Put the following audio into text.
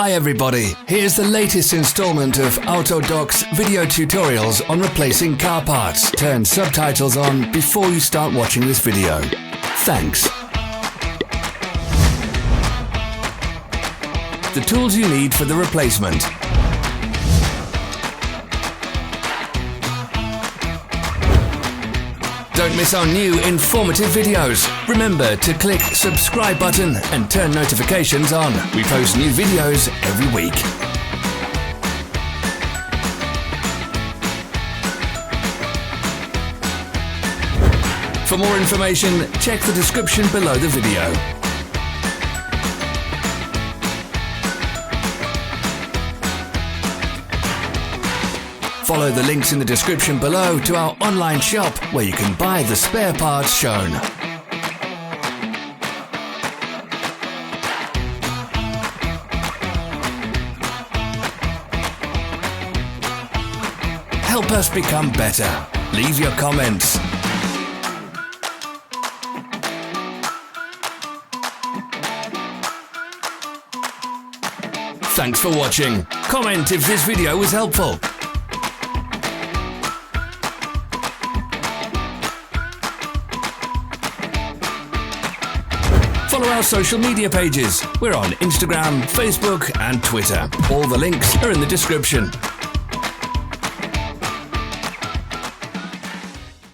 Hi everybody, here's the latest installment of Autodoc's video tutorials on replacing car parts. Turn subtitles on before you start watching this video. Thanks. The tools you need for the replacement. Don't miss our new informative videos. Remember to click subscribe button and turn notifications on. We post new videos every week. For more information, check the description below the video. Follow the links in the description below to our online shop where you can buy the spare parts shown. Help us become better. Leave your comments. Thanks for watching. Comment if this video was helpful. Follow our social media pages. We're on Instagram, Facebook and Twitter. All the links are in the description.